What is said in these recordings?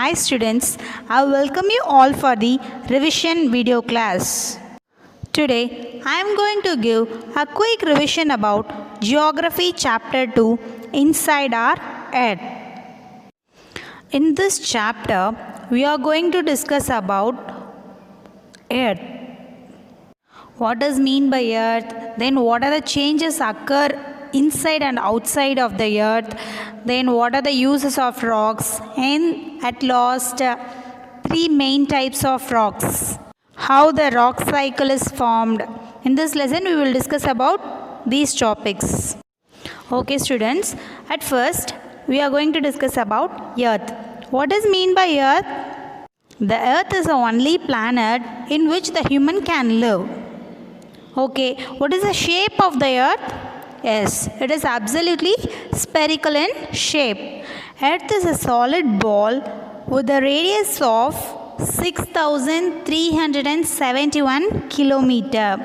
Hi students, I welcome you all for the revision video class. Today I am going to give a quick revision about Geography Chapter 2 Inside Our Earth. In this chapter we are going to discuss about Earth. What is mean by Earth? Then what are the changes occur inside and outside of the Earth? Then what are the uses of rocks? And at last, three main types of rocks. How the rock cycle is formed. In this lesson, we will discuss about these topics. Okay, students. At first, we are going to discuss about Earth. What is mean by Earth? The Earth is the only planet in which the human can live. Okay, what is the shape of the Earth? Yes, it is absolutely spherical in shape. Earth is a solid ball with a radius of 6,371 kilometer.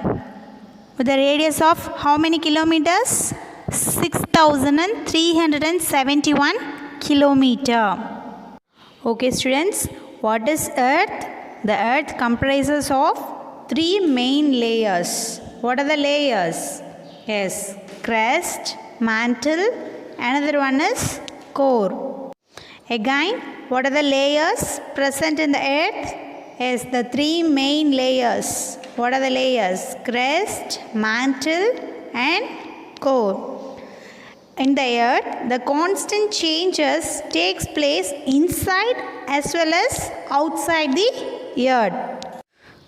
With a radius of how many kilometers? 6,371 kilometer. Okay, students, what is Earth? The Earth comprises of three main layers. What are the layers? Yes, crust, mantle, another one is core. Again, what are the layers present in the Earth? Yes, the three main layers. What are the layers? Crust, mantle and core. In the Earth, the constant changes takes place inside as well as outside the Earth.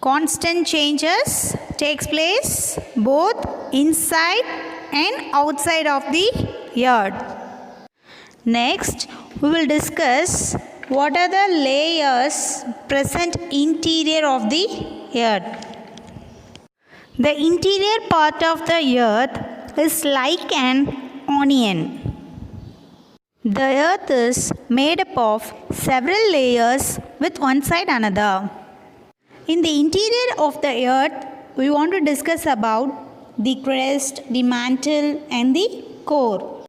Constant changes takes place both inside and outside of the Earth. Next, we will discuss what are the layers present interior of the Earth. The interior part of the Earth is like an onion. The Earth is made up of several layers with one side another. In the interior of the Earth, we want to discuss about the crust, the mantle and the core.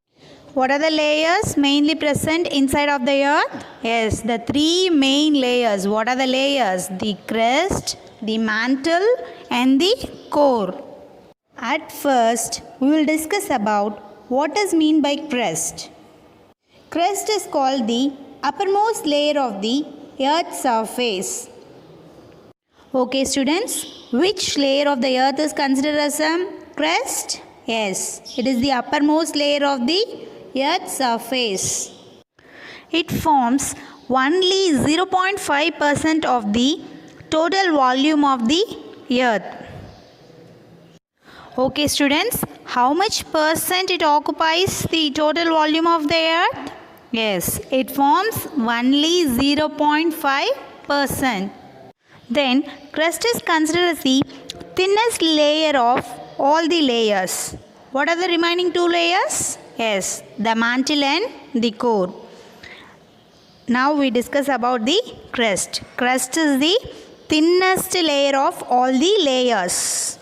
What are the layers mainly present inside of the Earth? Yes, the three main layers. What are the layers? The crust, the mantle and the core. At first, we will discuss about what is mean by crust. Crust is called the uppermost layer of the Earth's surface. Okay, students, which layer of the Earth is considered as a crust? Yes, it is the uppermost layer of the Earth's surface. It forms only 0.5% of the total volume of the Earth. Okay, students, how much percent it occupies the total volume of the Earth? Yes, it forms only 0.5%. Then, crust is considered as the thinnest layer of all the layers. What are the remaining two layers? Yes, the mantle and the core. Now we discuss about the crust. Crust is the thinnest layer of all the layers.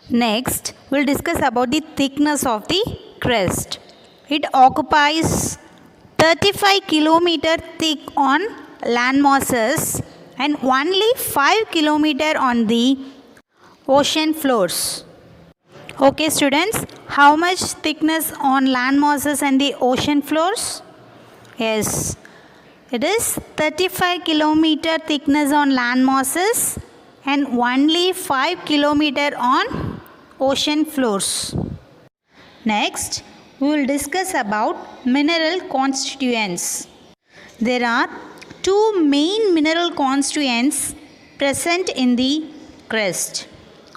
Next, we'll discuss about the thickness of the crust. It occupies 35 kilometer thick on land masses and only 5 km on the ocean floors. Okay, students, how much thickness on land masses and the ocean floors? Yes, it is 35 km thickness on land masses and only 5 km on ocean floors. Next, we will discuss about mineral constituents. There are two main mineral constituents present in the crust.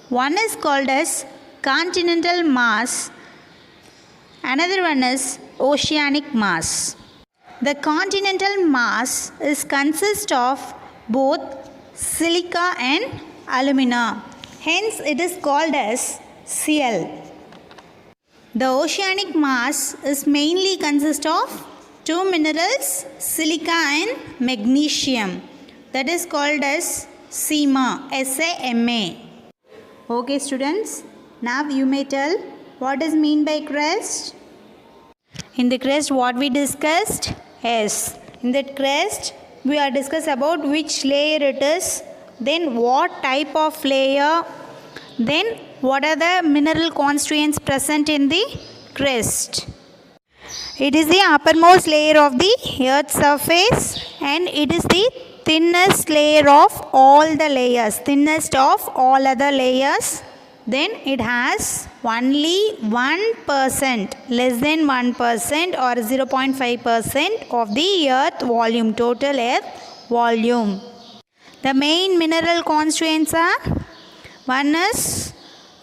One is called as continental mass, another one is oceanic mass. The continental mass consists of both silica and alumina. Hence, it is called as Cl. The oceanic mass is mainly consists of two minerals, silica and magnesium. That is called as SEMA, S-A-M-A. Okay, students. Now you may tell what is mean by crust. In the crust, what we discussed? Yes, in that crust we are discuss about which layer it is, then what type of layer, then what are the mineral constituents present in the crust. It is the uppermost layer of the earth's surface and it is the thinnest layer of all the layers, thinnest of all other layers. Then it has only 1%, less than 1% or 0.5% of the earth volume, total earth volume. The main mineral constituents are, one is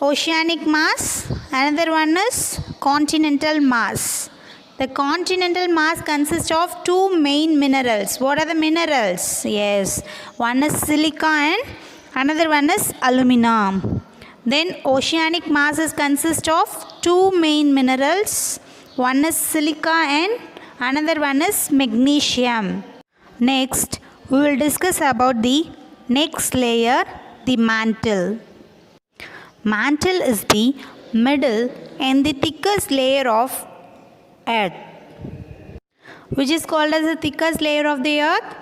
oceanic mass, another one is continental mass. The continental mass consists of two main minerals. What are the minerals? Yes, one is silica and another one is aluminum. Then oceanic masses consist of two main minerals. One is silica and another one is magnesium. Next, we will discuss about the next layer, the mantle. Mantle is the middle and the thickest layer of earth. Which is called as the thickest layer of the earth?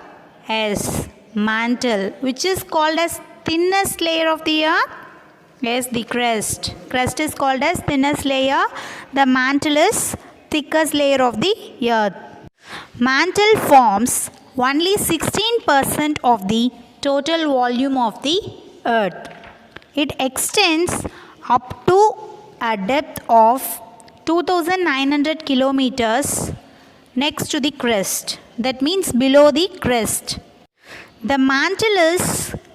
Yes, mantle. Which is called as thinnest layer of the earth? Yes, the crust. Crust is called as thinnest layer. The mantle is thickest layer of the earth. Mantle forms only 16% of the total volume of the earth. It extends up to a depth of 2,900 kilometers next to the crust. That means below the crust. The mantle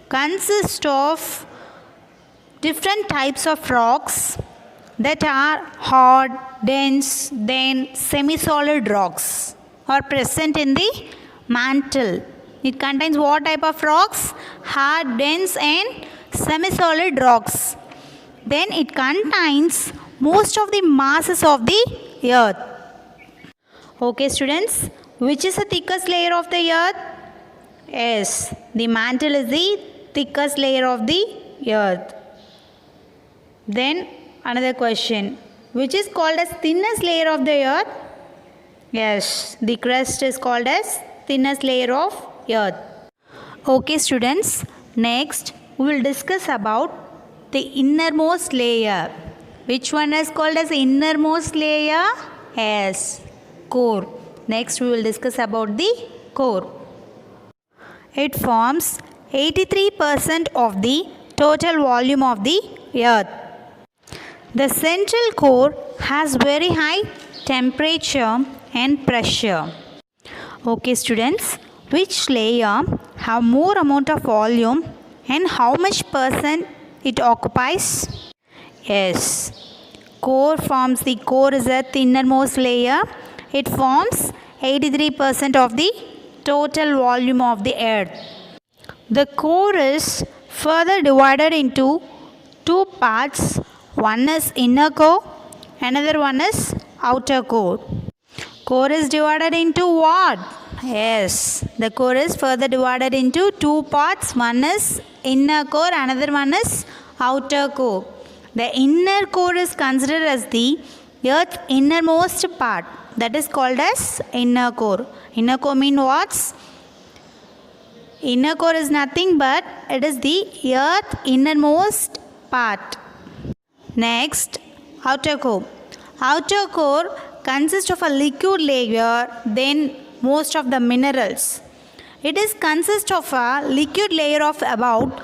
consists of different types of rocks that are hard, dense, then semi-solid rocks are present in the mantle. It contains what type of rocks? Hard, dense and semi-solid rocks. Then it contains most of the masses of the earth. Okay students, which is the thickest layer of the earth? Yes, the mantle is the thickest layer of the earth. Then another question, which is called as thinnest layer of the earth? Yes, the crust is called as thinnest layer of earth. Okay students, next we will discuss about the innermost layer. Which one is called as innermost layer? Yes, core. Next we will discuss about the core. It forms 83% of the total volume of the earth. The central core has very high temperature and pressure. Okay students, which layer have more amount of volume and how much percent it occupies? Yes, core is the innermost layer. It forms 83% of the total volume of the earth. The core is further divided into two parts. One is inner core, another one is outer core. Core is divided into what? Yes, the core is further divided into two parts. One is inner core, another one is outer core. The inner core is considered as the earth's innermost part. That is called as inner core. Inner core means what? Inner core is nothing but it is the earth's innermost part. Next, outer core. Outer core consists of a liquid layer, then most of the minerals. It consists of a liquid layer of about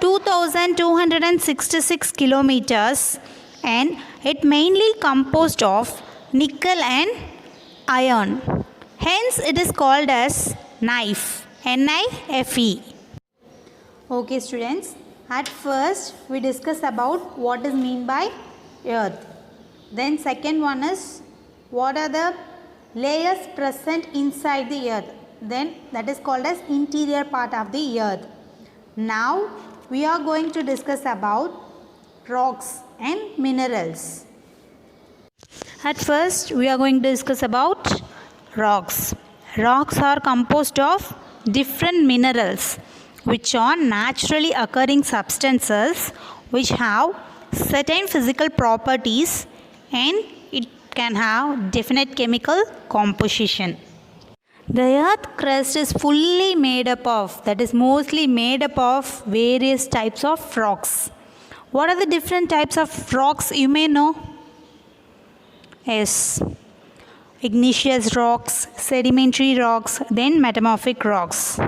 2,266 kilometers and it mainly composed of nickel and iron. Hence, it is called as knife. N-I-F-E. Okay students, at first we discuss about what is mean by earth. Then second one is what are the layers present inside the earth. Then that is called as interior part of the earth. Now we are going to discuss about rocks and minerals. At first we are going to discuss about rocks. Rocks are composed of different minerals which are naturally occurring substances which have certain physical properties and it can have definite chemical composition. The earth crust is fully made up of, that is mostly made up of various types of rocks. What are the different types of rocks you may know? Yes, igneous rocks, sedimentary rocks, then metamorphic rocks.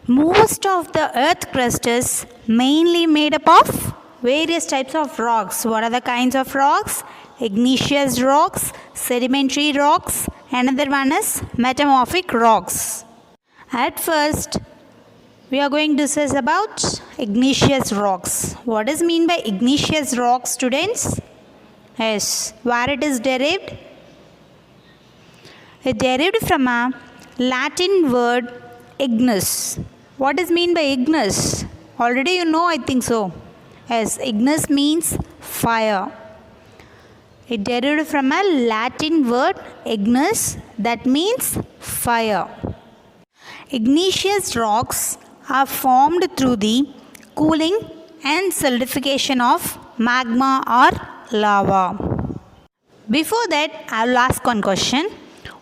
Most of the earth crust is mainly made up of various types of rocks. What are the kinds of rocks? Igneous rocks, sedimentary rocks, another one is metamorphic rocks. At first, we are going to discuss about igneous rocks. What is mean by igneous rocks, students? Yes, where it is derived? It derived from a Latin word ignis. What is mean by ignis? Already you know, I think so. Yes, ignis means fire. It derived from a Latin word ignis, that means fire. Igneous rocks are formed through the cooling and solidification of magma or lava. Before that, I will ask one question.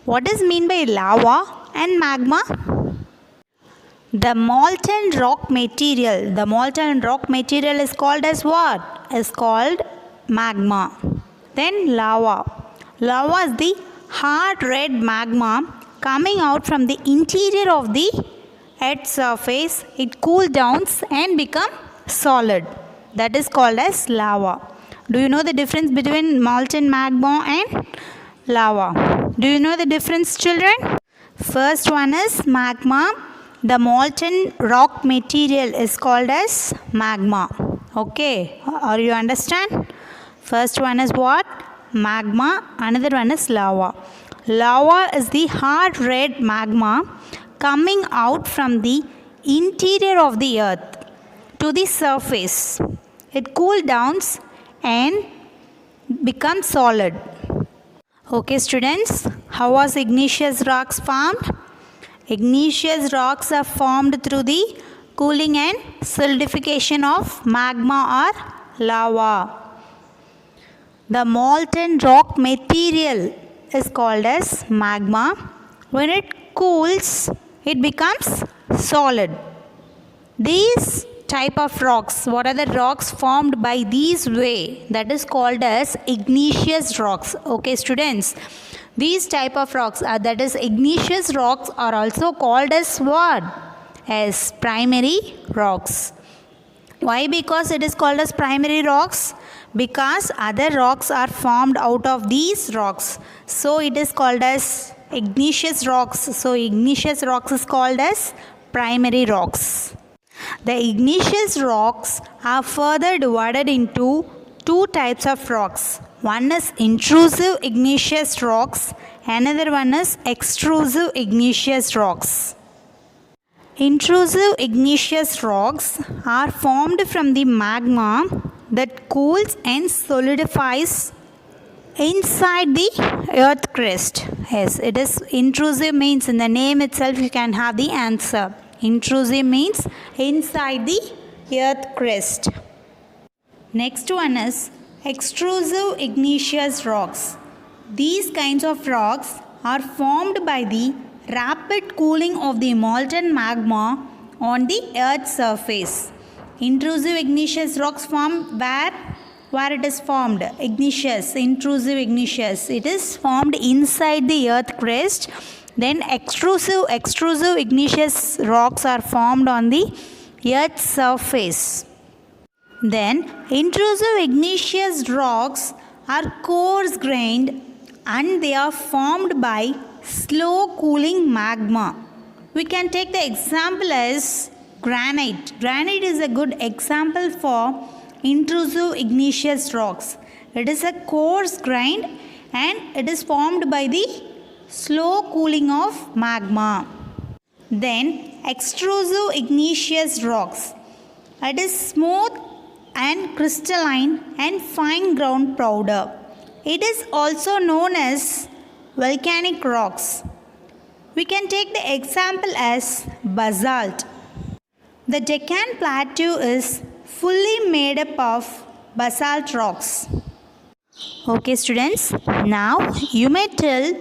What is mean by lava and magma? The molten rock material is called as what? Is called magma. Then lava. Lava is the hard red magma coming out from the interior of the earth's surface. It cools down and become solid. That is called as lava. Do you know the difference between molten magma and lava? Do you know the difference, children? First one is magma. The molten rock material is called as magma. Okay, or you understand? First one is what? Magma. Another one is lava. Lava is the hard red magma coming out from the interior of the earth to the surface. It cools down and becomes solid. Okay, students, how was igneous rocks formed? Igneous rocks are formed through the cooling and solidification of magma or lava. The molten rock material is called as magma. When it cools, it becomes solid. These type of rocks, what are the rocks formed by these way? That is called as igneous rocks. Okay, students. These type of rocks, that is igneous rocks, are also called as what? As primary rocks. Why? Because it is called as primary rocks? Because other rocks are formed out of these rocks. So it is called as igneous rocks. So igneous rocks is called as primary rocks. The igneous rocks are further divided into two types of rocks. One is intrusive igneous rocks, another one is extrusive igneous rocks. Intrusive igneous rocks are formed from the magma that cools and solidifies inside the earth crust. Yes, it is intrusive means in the name itself you can have the answer. Intrusive means inside the earth crust. Next one is extrusive igneous rocks. These kinds of rocks are formed by the rapid cooling of the molten magma on the earth's surface. Intrusive igneous rocks form where it is formed? Igneous, intrusive igneous. It is formed inside the earth crust. Then extrusive igneous rocks are formed on the earth's surface. Then intrusive igneous rocks are coarse grained and they are formed by slow cooling magma. We can take the example as granite. Granite is a good example for intrusive igneous rocks. It is a coarse grained and it is formed by the slow cooling of magma. Then extrusive igneous rocks. It is smooth and crystalline and fine ground powder. It is also known as volcanic rocks. We can take the example as basalt. The Deccan Plateau is fully made up of basalt rocks. Okay students, now you may tell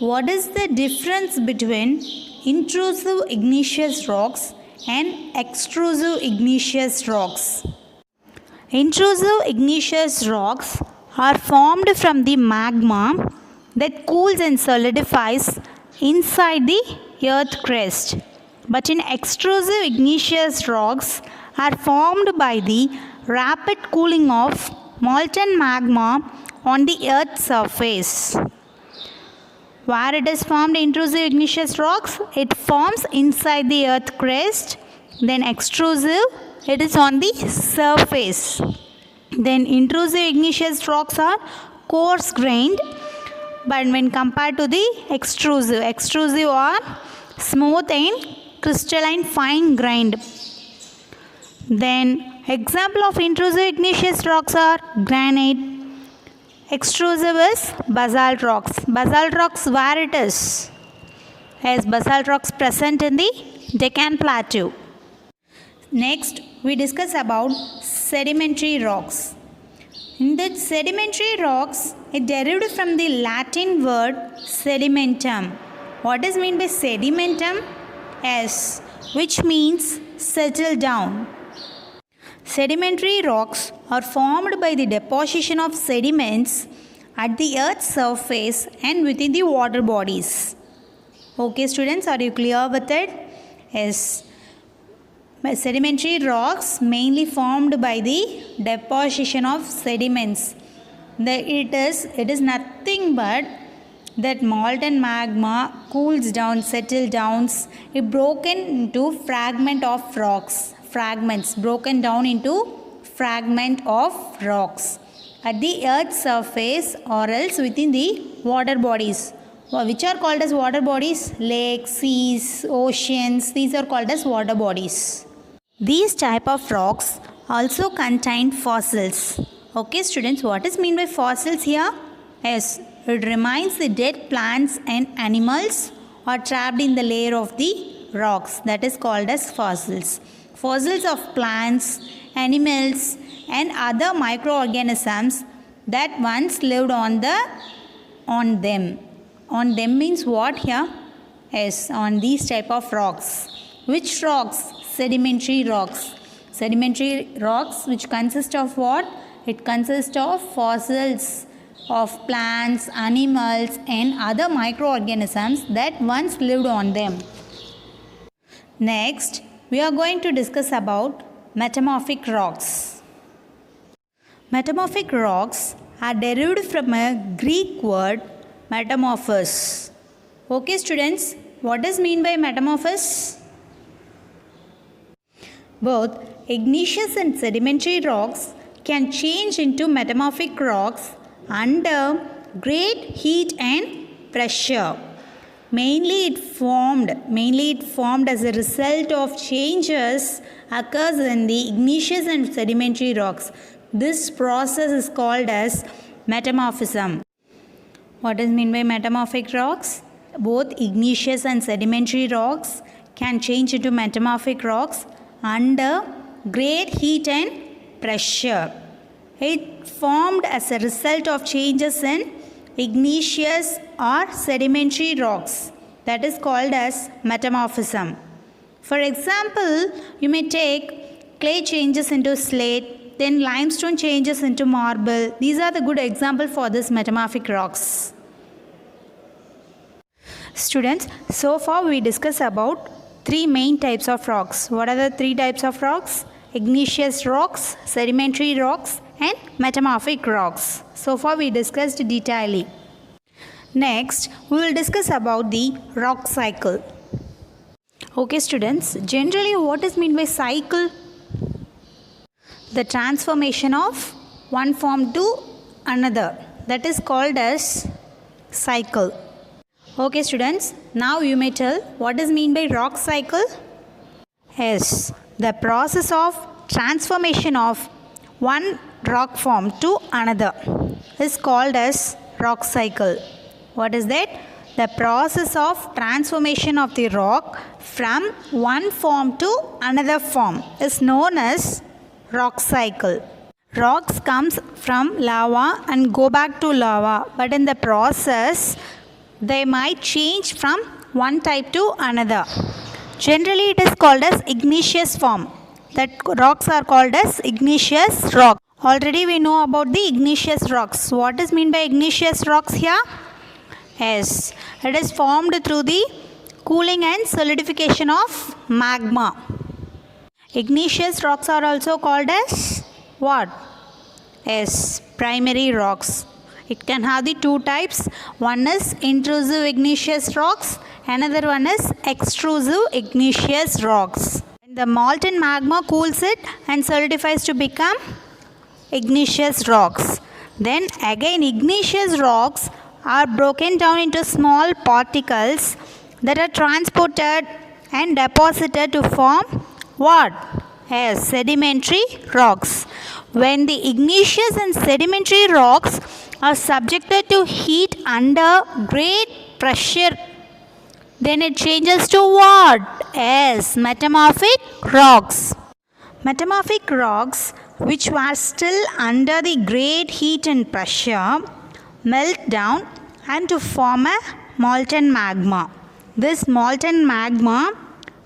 what is the difference between intrusive igneous rocks and extrusive igneous rocks. Intrusive igneous rocks are formed from the magma that cools and solidifies inside the earth crust. But in extrusive igneous rocks are formed by the rapid cooling of molten magma on the earth's surface. Where it is formed intrusive igneous rocks, it forms inside the earth crust. Then extrusive, it is on the surface. Then intrusive igneous rocks are coarse grained, but when compared to the extrusive are smooth and crystalline fine grained. Then example of intrusive igneous rocks are granite. Extrusive is basalt rocks. Basalt rocks where it is? As basalt rocks present in the Deccan Plateau. Next, we discuss about sedimentary rocks. In the sedimentary rocks, it derived from the Latin word sedimentum. What is meant by sedimentum? S, which means settle down. Sedimentary rocks are formed by the deposition of sediments at the earth's surface and within the water bodies. Okay students, are you clear with it? Yes. Sedimentary rocks mainly formed by the deposition of sediments. It is nothing but that molten magma cools down, settles down, it broken into fragment of rocks. Fragments broken down into fragment of rocks at the earth's surface or else within the water bodies, which are called as water bodies. Lakes, seas, oceans, these are called as water bodies. These type of rocks also contain fossils. Okay students, what is meant by fossils here? Yes, it reminds the dead plants and animals are trapped in the layer of the rocks, that is called as fossils. Fossils of plants, animals and other microorganisms that once lived on them. On them means what here? Yes, on these type of rocks. Which rocks? Sedimentary rocks. Sedimentary rocks which consist of what? It consists of fossils of plants, animals and other microorganisms that once lived on them. Next, we are going to discuss about metamorphic rocks. Metamorphic rocks are derived from a Greek word metamorphos. Okay students, what does mean by metamorphos? Both igneous and sedimentary rocks can change into metamorphic rocks under great heat and pressure. Mainly it formed as a result of changes occurs in the igneous and sedimentary rocks. This process is called as metamorphism. What is meant by metamorphic rocks? Both igneous and sedimentary rocks can change into metamorphic rocks under great heat and pressure. It formed as a result of changes in igneous or sedimentary rocks, that is called as metamorphism. For example, you may take clay changes into slate, then limestone changes into marble. These are the good examples for this metamorphic rocks. Students, so far we discussed about three main types of rocks. What are the three types of rocks? Igneous rocks, sedimentary rocks and metamorphic rocks. So far we discussed detailedly. Next, we will discuss about the rock cycle. Okay students, generally what is meant by cycle? The transformation of one form to another, that is called as cycle. Okay students, now you may tell what is meant by rock cycle? Yes, the process of transformation of one rock form to another is called as rock cycle. What is that? The process of transformation of the rock from one form to another form is known as rock cycle. Rocks comes from lava and go back to lava, but in the process they might change from one type to another. Generally it is called as igneous form. That rocks are called as igneous rock. Already we know about the igneous rocks. What is meant by igneous rocks here? Yes, it is formed through the cooling and solidification of magma. Igneous rocks are also called as what? Yes, primary rocks. It can have the two types. One is intrusive igneous rocks, another one is extrusive igneous rocks. When the molten magma cools it and solidifies to become igneous rocks. Then again igneous rocks are broken down into small particles that are transported and deposited to form what? Yes, sedimentary rocks. When the igneous and sedimentary rocks are subjected to heat under great pressure, then it changes to what? Yes, metamorphic rocks. Metamorphic rocks, which were still under the great heat and pressure, melt down and to form a molten magma. This molten magma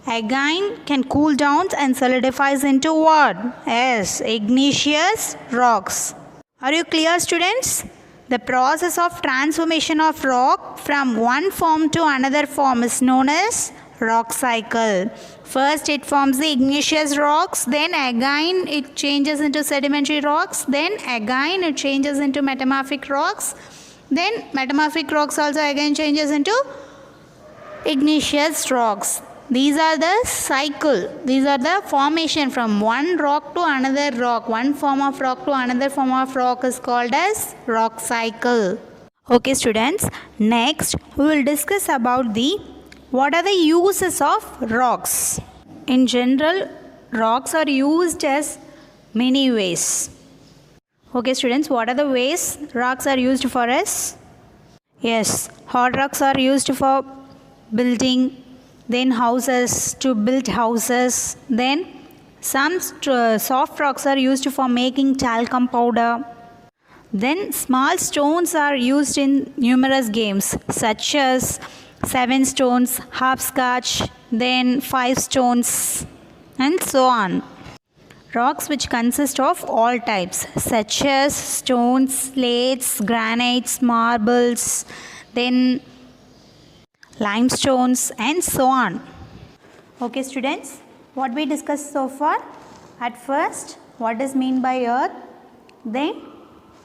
again can cool down and solidifies into what? Yes, igneous rocks. Are you clear, students? The process of transformation of rock from one form to another form is known as rock cycle. First it forms the igneous rocks, then again it changes into sedimentary rocks, then again it changes into metamorphic rocks, then metamorphic rocks also again changes into igneous rocks. These are the cycle. These are the formation from one rock to another rock. One form of rock to another form of rock is called as rock cycle. Okay students, next we will discuss about the what are the uses of rocks. In general, rocks are used as many ways. Okay students, what are the ways rocks are used for us? Yes, hard rocks are used for building, then houses, to build houses, then some soft rocks are used for making talcum powder. Then small stones are used in numerous games such as 7 stones, hopscotch, then 5 stones and so on. Rocks which consist of all types such as stones, slates, granites, marbles, then limestones and so on. Okay students, what we discussed so far? At first, what is meant by earth? Then,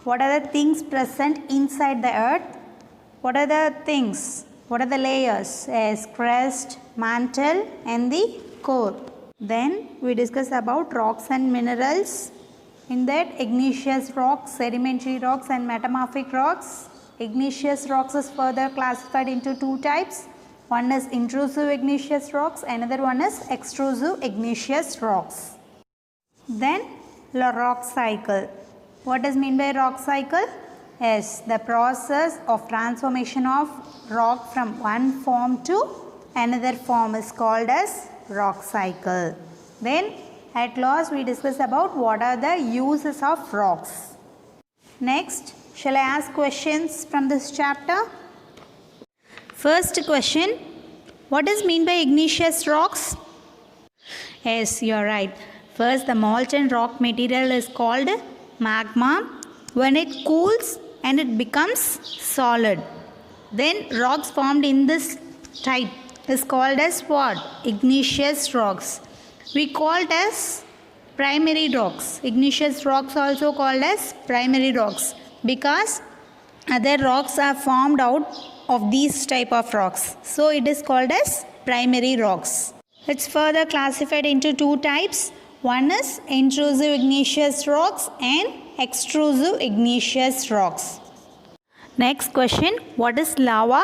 what are the things present inside the earth? What are the things? What are the layers? As crust, mantle and the core. Then we discuss about rocks and minerals. In that, igneous rocks, sedimentary rocks and metamorphic rocks. Igneous rocks is further classified into two types. One is intrusive igneous rocks, another one is extrusive igneous rocks. Then the rock cycle. What does mean by rock cycle? Yes, the process of transformation of rock from one form to another form is called as rock cycle. Then at last we discuss about what are the uses of rocks. Next, shall I ask questions from this chapter? First question, what is mean by igneous rocks? Yes, you are right. First, the molten rock material is called magma. When it cools and it becomes solid, then rocks formed in this type is called as what? Igneous rocks. We call it as primary rocks. Igneous rocks also called as primary rocks because other rocks are formed out of these type of rocks. So it is called as primary rocks. It's further classified into two types. One is intrusive igneous rocks and extrusive igneous rocks. Next question, what is lava?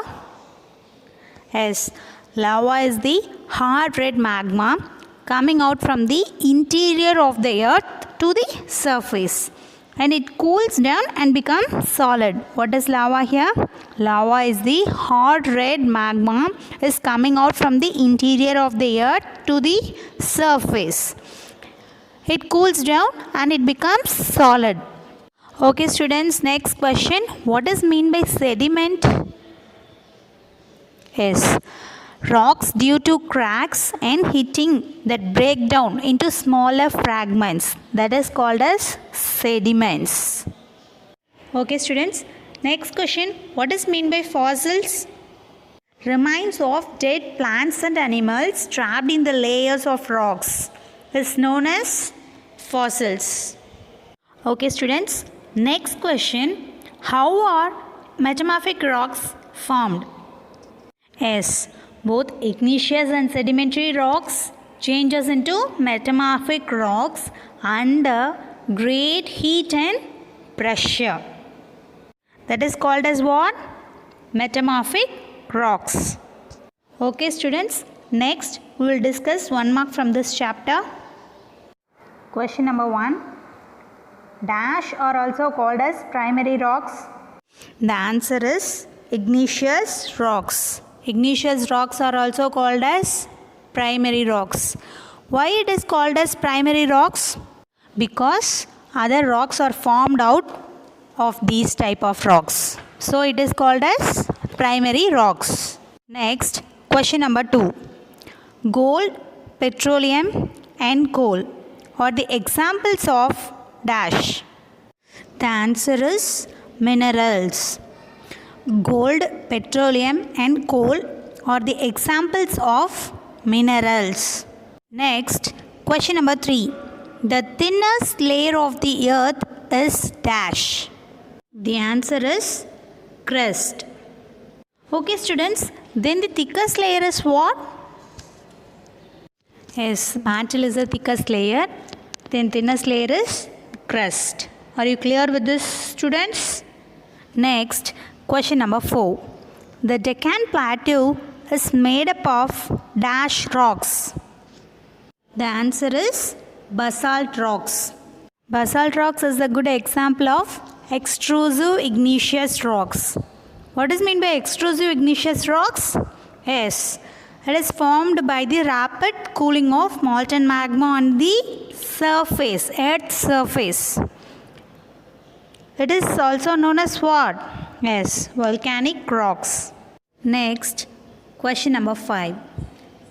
Yes, lava is the hard red magma coming out from the interior of the earth to the surface, and it cools down and becomes solid. What is lava here? Lava is the hard red magma is coming out from the interior of the earth to the surface. It cools down and it becomes solid. Okay students, next question. What is mean by sediment? Yes, rocks due to cracks and heating that break down into smaller fragments. That is called as sediments. Okay students, next question. What is mean by fossils? Remains of dead plants and animals trapped in the layers of rocks is known as fossils. Okay students, next question. How are metamorphic rocks formed? Yes, both igneous and sedimentary rocks changes into metamorphic rocks under great heat and pressure. That is called as what? Metamorphic rocks. Okay students, next we will discuss 1 mark from this chapter. Question number 1. Dash are also called as primary rocks. The answer is igneous rocks. Igneous rocks are also called as primary rocks. Why it is called as primary rocks? Because other rocks are formed out of these type of rocks. So it is called as primary rocks. Next, question number 2. Gold, petroleum and coal are the examples of dash. The answer is minerals. Gold, petroleum and coal are the examples of minerals. Next, question number 3. The thinnest layer of the earth is dash. The answer is crust. Okay students, then the thickest layer is what? Yes, mantle is the thickest layer. Then thinnest layer is crust. Are you clear with this students? Next, question number 4. The Deccan Plateau is made up of dash rocks. The answer is basalt rocks. Basalt rocks is a good example of extrusive igneous rocks. What is meant by extrusive igneous rocks? Yes, it is formed by the rapid cooling of molten magma on the surface, Earth's surface. It is also known as what? Yes, volcanic rocks. Next, question number 5.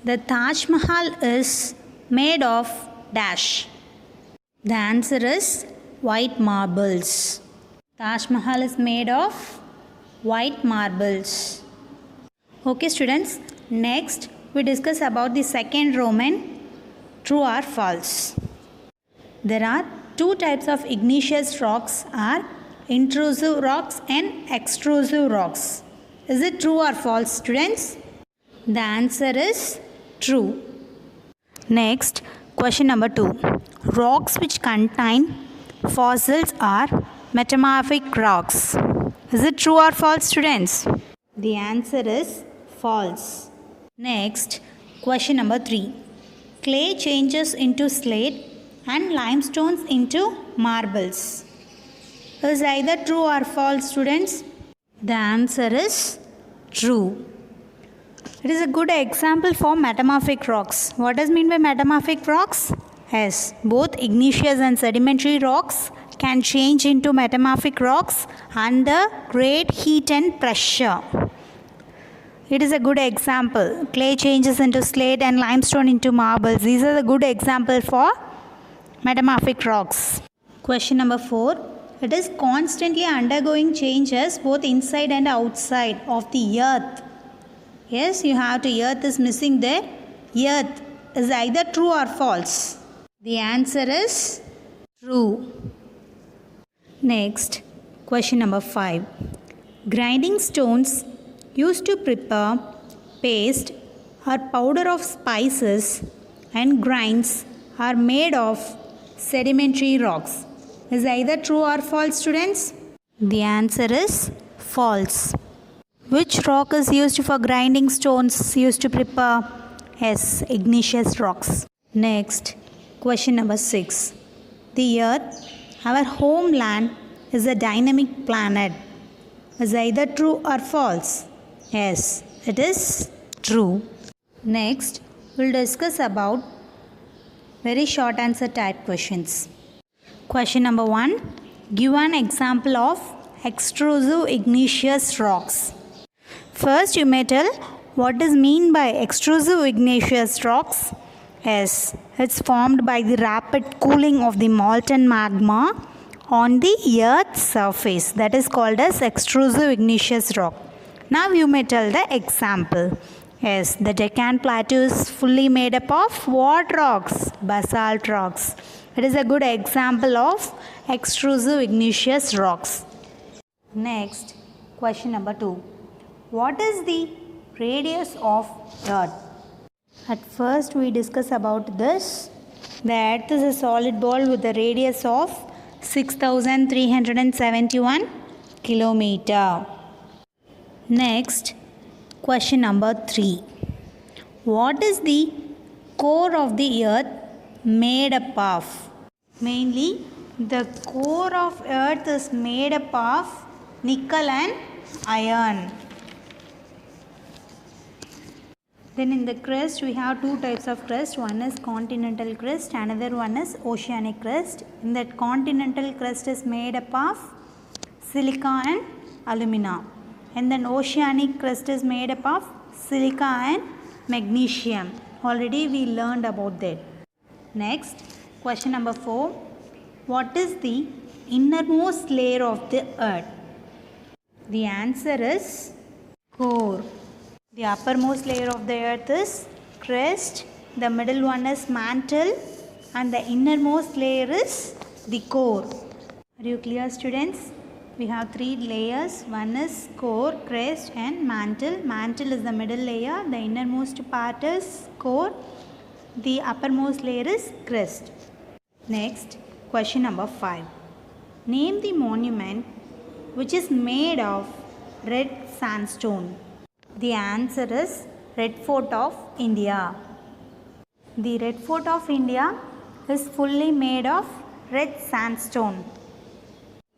The Taj Mahal is made of dash. The answer is white marbles. Taj Mahal is made of white marbles. Okay students, next we discuss about the second Roman, true or false. There are two types of igneous rocks are intrusive rocks and extrusive rocks. Is it true or false students? The answer is true. Next, question number 2. Rocks which contain fossils are metamorphic rocks. Is it true or false students? The answer is false. Next, question number 3. Clay changes into slate and limestones into marbles. Is either true or false students? The answer is true. It is a good example for metamorphic rocks. What does mean by metamorphic rocks? Yes, both igneous and sedimentary rocks can change into metamorphic rocks under great heat and pressure. It is a good example. Clay changes into slate and limestone into marbles. These are the good example for metamorphic rocks. Question number 4. It is constantly undergoing changes both inside and outside of the earth. Yes, you have to, earth is missing there. Earth is either true or false. The answer is true. Next, question number 5. Grinding stones used to prepare paste or powder of spices and grinds are made of sedimentary rocks. Is either true or false students? The answer is false. Which rock is used for grinding stones used to prepare? Yes, igneous rocks. Next, question number 6. The earth, our homeland, is a dynamic planet. Is either true or false? Yes, it is true. Next, we'll discuss about Very short answer type questions. Question number 1. Give an example of extrusive igneous rocks. First, you may tell what is mean by extrusive igneous rocks. Yes, it's formed by the rapid cooling of the molten magma on the earth's surface. That is called as extrusive igneous rock. Now you may tell the example. Yes, the Deccan Plateau is fully made up of what rocks? Basalt rocks. It is a good example of extrusive igneous rocks. Next, question number 2. What is the radius of Earth? At first we discuss about this. The Earth is a solid ball with a radius of 6,371 kilometer. Next, question number 3. What is the core of the Earth made up of? Mainly, the core of Earth is made up of nickel and iron. Then in the crust, we have two types of crust. One is continental crust, another one is oceanic crust. In that continental crust is made up of silica and alumina. And then oceanic crust is made up of silica and magnesium. Already we learned about that. Next, question number 4. What is the innermost layer of the Earth? The answer is core. The uppermost layer of the Earth is crust, the middle one is mantle, and the innermost layer is the core. Are you clear, students? We have 3 layers. One is core, crust and mantle. Mantle is the middle layer. The innermost part is core. The uppermost layer is crust. Next, question number 5. Name the monument which is made of red sandstone. The answer is Red Fort of India. The Red Fort of India is fully made of red sandstone.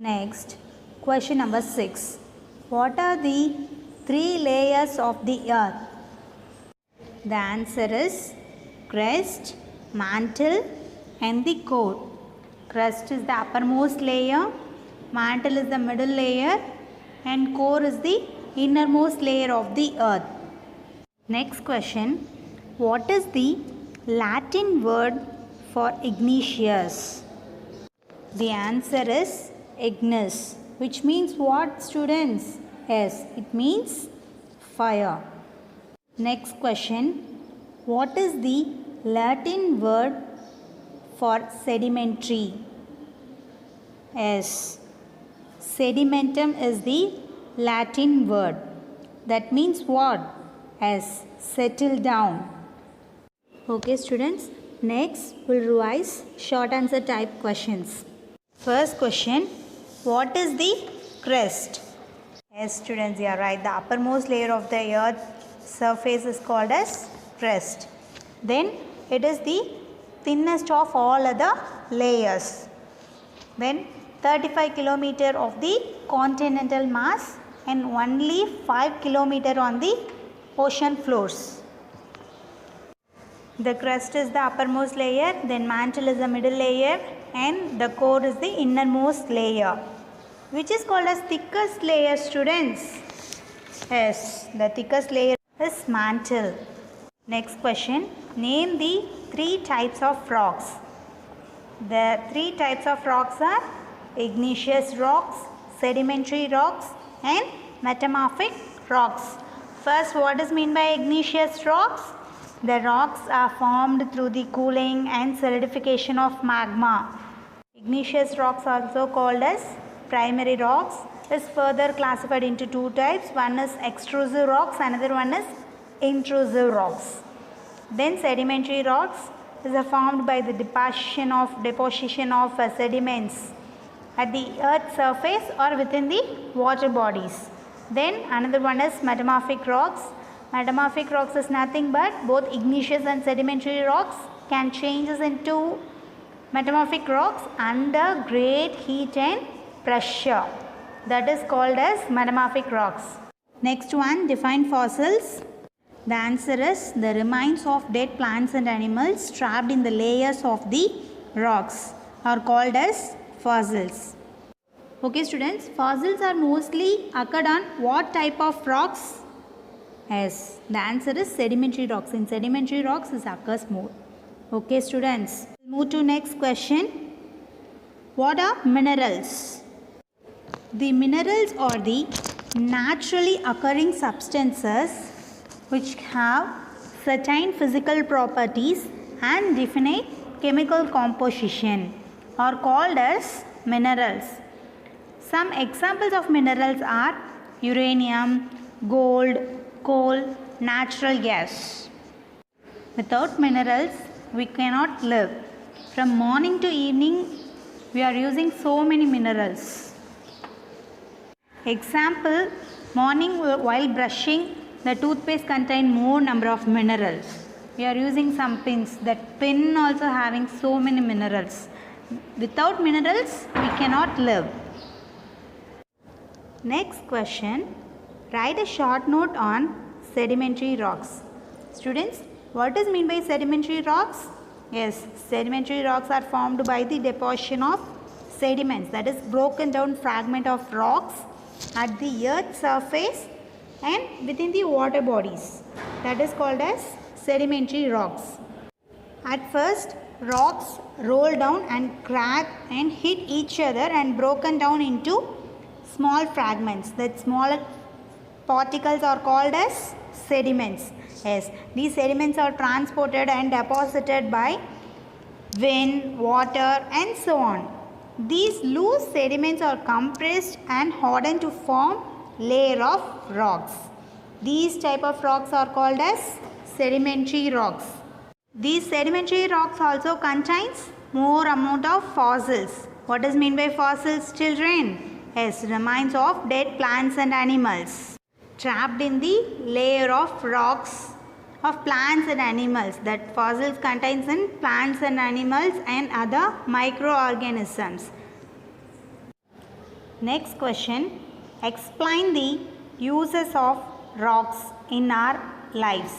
Next, question number 6. What are the 3 layers of the Earth? The answer is crust, mantle and the core. Crust is the uppermost layer, mantle is the middle layer and core is the innermost layer of the Earth. Next question. What is the Latin word for igneous? The answer is ignis, which means what, students? Yes, it means fire. Next question. What is the Latin word for sedimentary? Yes, sedimentum is the Latin word. That means what? As settle down. Okay, students. Next, we'll revise short answer type questions. First question. What is the crust? Yes, students, you are right. The uppermost layer of the Earth surface is called as crust. Then it is the thinnest of all other layers. Then 35 kilometer of the continental mass and only 5 kilometer on the ocean floors. The crust is the uppermost layer, then mantle is the middle layer and the core is the innermost layer, which is called as thickest layer, students. Yes, the thickest layer is mantle. Next question. Name the 3 types of rocks. The 3 types of rocks are igneous rocks, sedimentary rocks and metamorphic rocks. First, what is meant by igneous rocks? The rocks are formed through the cooling and solidification of magma. Igneous rocks, also called as primary rocks, is further classified into 2 types. One is extrusive rocks, another one is intrusive rocks. Then sedimentary rocks is formed by the deposition of sediments at the earth's surface or within the water bodies. Then another one is metamorphic rocks. Metamorphic rocks is nothing but both igneous and sedimentary rocks can change into metamorphic rocks under great heat and pressure. That is called as metamorphic rocks. Next one, define fossils. The answer is the remains of dead plants and animals trapped in the layers of the rocks are called as fossils. Okay students, fossils are mostly occurred on what type of rocks? Yes, the answer is sedimentary rocks. In sedimentary rocks it occurs more. Okay students, move to next question. What are minerals? The minerals are the naturally occurring substances which have certain physical properties and definite chemical composition are called as minerals. Some examples of minerals are uranium, gold, coal, natural gas. Without minerals, we cannot live. From morning to evening, we are using so many minerals. Example, morning while brushing, the toothpaste contain more number of minerals. We are using some pins. That pin also having so many minerals. Without minerals, we cannot live. Next question. Write a short note on sedimentary rocks. Students, what is meant by sedimentary rocks? Yes, sedimentary rocks are formed by the deposition of sediments, that is broken down fragment of rocks at the earth's surface and within the water bodies. That is called as sedimentary rocks. At first, rocks roll down and crack and hit each other and broken down into small fragments. That smaller particles are called as sediments. Yes, these sediments are transported and deposited by wind, water and so on. These loose sediments are compressed and hardened to form layer of rocks. These type of rocks are called as sedimentary rocks. These sedimentary rocks also contains more amount of fossils. What does mean by fossils, children? Yes, remains of dead plants and animals trapped in the layer of rocks of plants and animals. That fossils contains in plants and animals and other microorganisms. Next question. Explain the uses of rocks in our lives.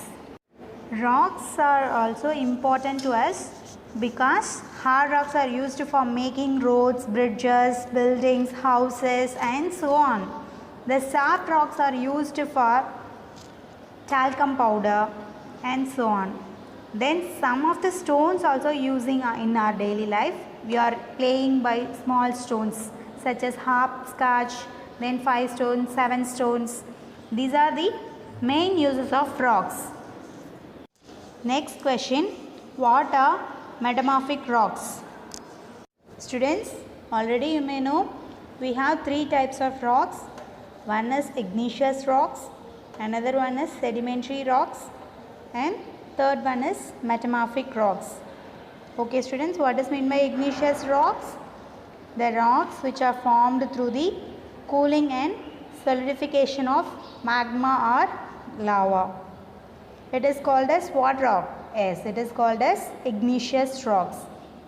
Rocks are also important to us because hard rocks are used for making roads, bridges, buildings, houses and so on. The soft rocks are used for talcum powder and so on. Then some of the stones also using in our daily life. We are playing by small stones such as hopscotch, then 5 stones, 7 stones. These are the main uses of rocks. Next question. What are metamorphic rocks? Students, already you may know we have 3 types of rocks. One is igneous rocks, another one is sedimentary rocks and third one is metamorphic rocks. Okay students, what is meant by igneous rocks? The rocks which are formed through the cooling and solidification of magma or lava. It is called as what rock? Yes, it is called as igneous rocks.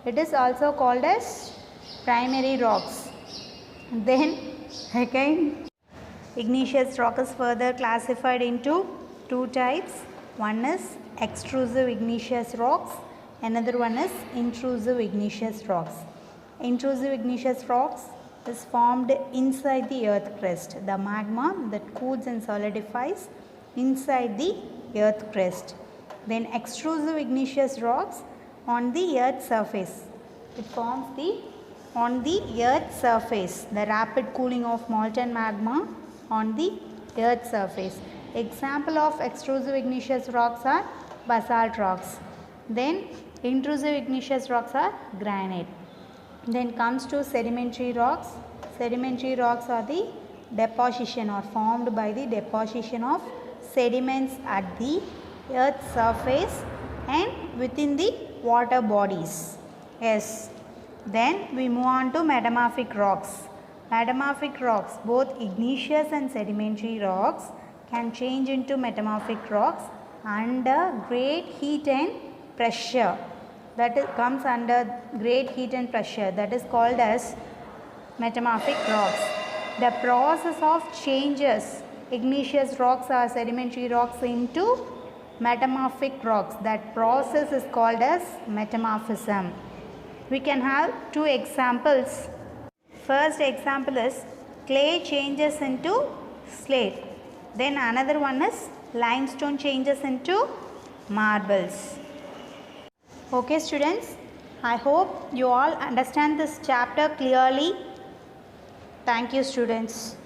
It is also called as primary rocks. Then again, igneous rock is further classified into 2 types. One is extrusive igneous rocks, another one is intrusive igneous rocks. Intrusive igneous rocks is formed inside the earth crust. The magma that cools and solidifies inside the earth crust. Then extrusive igneous rocks on the earth surface. It forms on the earth surface. The rapid cooling of molten magma on the earth surface. Example of extrusive igneous rocks are basalt rocks. Then intrusive igneous rocks are granite. Then comes to sedimentary rocks. Sedimentary rocks are the deposition or formed by the deposition of sediments at the earth's surface and within the water bodies. Yes. Then we move on to metamorphic rocks. Metamorphic rocks, both igneous and sedimentary rocks, can change into metamorphic rocks under great heat and pressure. That comes under great heat and pressure. That is called as metamorphic rocks. The process of changes igneous rocks or sedimentary rocks into metamorphic rocks. That process is called as metamorphism. We can have two examples. First example is clay changes into slate. Then another one is limestone changes into marbles. Okay students, I hope you all understand this chapter clearly. Thank you students.